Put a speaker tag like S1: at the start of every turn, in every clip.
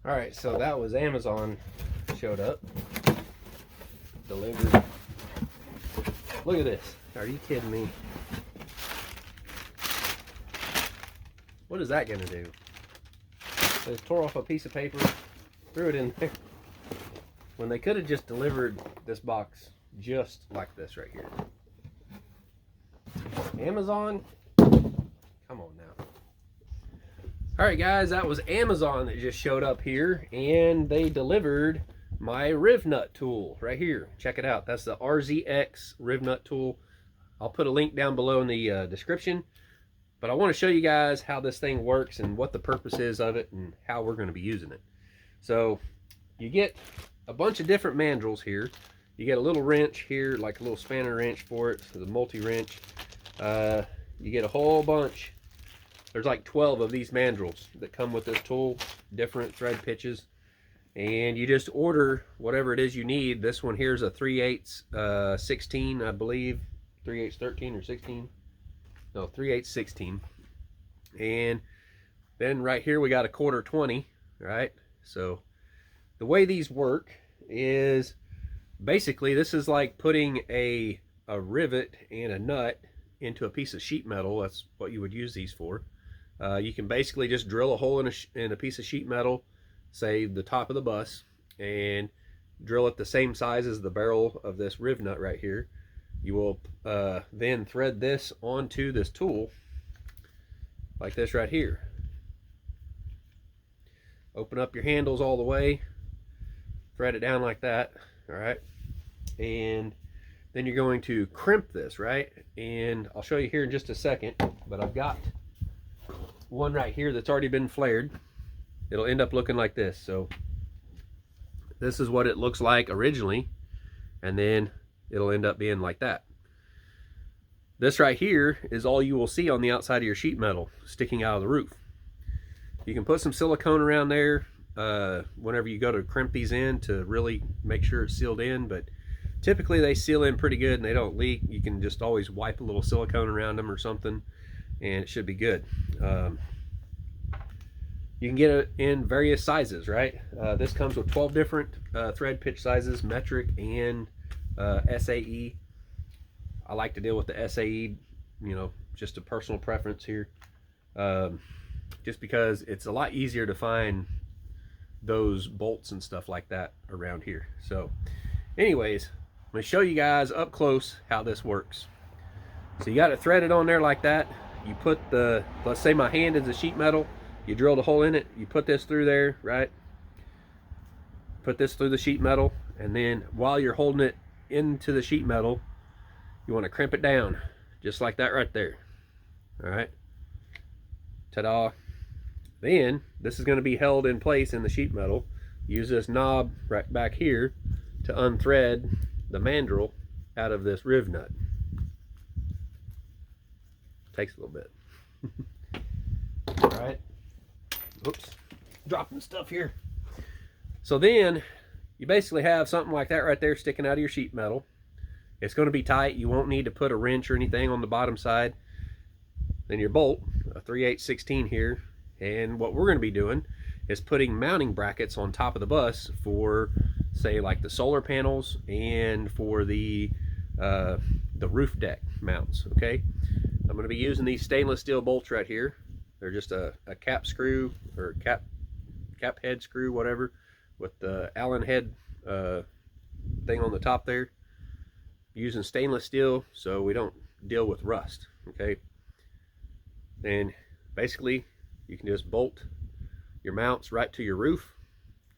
S1: All right, so that was Amazon showed up, delivered. Look at this. Are you kidding me? What is that gonna do? They just tore off a piece of paper, threw it in there. When they could have just delivered this box just like this right here. Amazon, come on now. All right, guys, that was Amazon that just showed up here, and they delivered my Rivet Nut Tool right here. Check it out. That's the RZX Rivet Nut Tool. I'll put a link down below in the description, but I want to show you guys how this thing works and what the purpose is of it and how we're going to be using it. So you get a bunch of different mandrels here. You get a little wrench here, like a little spanner wrench for it, the multi-wrench. You get a whole bunch. There's like 12 of these mandrels that come with this tool, different thread pitches, and you just order whatever it is you need. This one here is a 3/8 16, I believe, 3/8 13 or 16. No, 3/8 16. And then right here we got a 1/4 20, right? So the way these work is basically this is like putting a rivet and a nut into a piece of sheet metal. That's what you would use these for. You can basically just drill a hole in a piece of sheet metal, say the top of the bus, and drill it the same size as the barrel of this rivet nut right here. You will then thread this onto this tool like this right here. Open up your handles all the way, thread it down like that, all right? And then you're going to crimp this, right? And I'll show you here in just a second, but I've got one right here that's already been flared. It'll end up looking like this. So this is what it looks like originally, and then it'll end up being like that. This right here is all you will see on the outside of your sheet metal sticking out of the roof. You can put some silicone around there whenever you go to crimp these in to really make sure it's sealed in, but typically they seal in pretty good and they don't leak. You can just always wipe a little silicone around them or something and it should be good. You can get it in various sizes, right? This comes with 12 different thread pitch sizes, metric and SAE. I like to deal with the SAE, you know, just a personal preference here. Just because it's a lot easier to find those bolts and stuff like that around here. So anyways, I'm going to show you guys up close how this works. So you got it threaded on there like that. You put the, let's say my hand is a sheet metal, you drilled a hole in it, you put this through there, right? Put this through the sheet metal, and then while you're holding it into the sheet metal, you want to crimp it down just like that right there. All right, ta-da. Then this is going to be held in place in the sheet metal. Use this knob right back here to unthread the mandrel out of this rivet nut. Takes a little bit. All right. Oops, dropping stuff here. So then you basically have something like that right there sticking out of your sheet metal. It's going to be tight. You won't need to put a wrench or anything on the bottom side. Then your bolt, a 3/8 16 here. And what we're going to be doing is putting mounting brackets on top of the bus for, say, like the solar panels and for the roof deck mounts, okay? I'm going to be using these stainless steel bolts right here. They're just a cap screw or cap head screw, whatever, with the Allen head thing on the top there. Using stainless steel so we don't deal with rust, okay? Then basically you can just bolt your mounts right to your roof,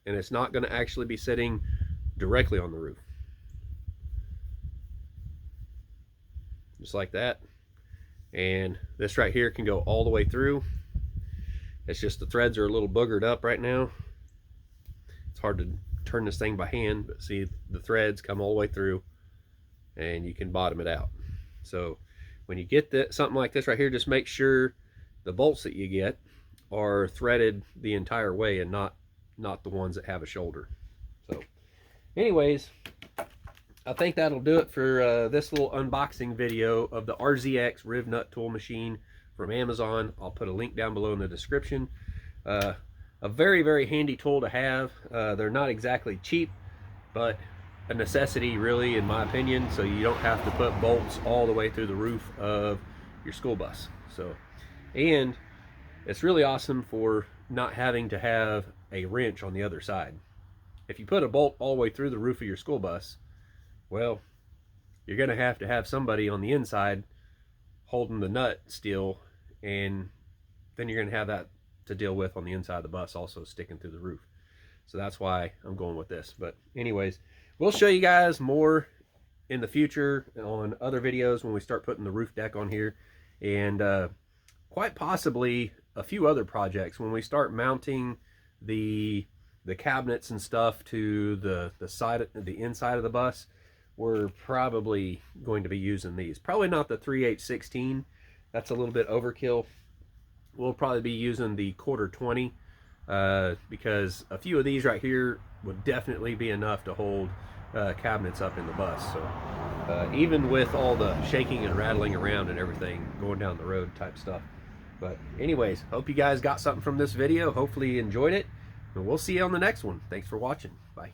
S1: and it's not going to actually be sitting directly on the roof. Just like that. And this right here can go all the way through. It's just the threads are a little boogered up right now. It's hard to turn this thing by hand, but see, the threads come all the way through and you can bottom it out. So when you get something like this right here, just make sure the bolts that you get are threaded the entire way and not the ones that have a shoulder. So anyways, I think that'll do it for this little unboxing video of the RZX Rivet Nut Tool machine from Amazon. I'll put a link down below in the description. a very, very handy tool to have. They're not exactly cheap, but a necessity really, in my opinion, so you don't have to put bolts all the way through the roof of your school bus. So, and it's really awesome for not having to have a wrench on the other side. If you put a bolt all the way through the roof of your school bus, well, you're going to have somebody on the inside holding the nut still, and then you're going to have that to deal with on the inside of the bus also sticking through the roof. So that's why I'm going with this. But anyways, we'll show you guys more in the future on other videos when we start putting the roof deck on here, and quite possibly a few other projects when we start mounting the cabinets and stuff to the inside of the bus. We're probably going to be using these. Probably not the 3/8/16. That's a little bit overkill. We'll probably be using the 1/4 20 because a few of these right here would definitely be enough to hold cabinets up in the bus. So even with all the shaking and rattling around and everything going down the road type stuff. But anyways, hope you guys got something from this video. Hopefully you enjoyed it, and we'll see you on the next one. Thanks for watching. Bye.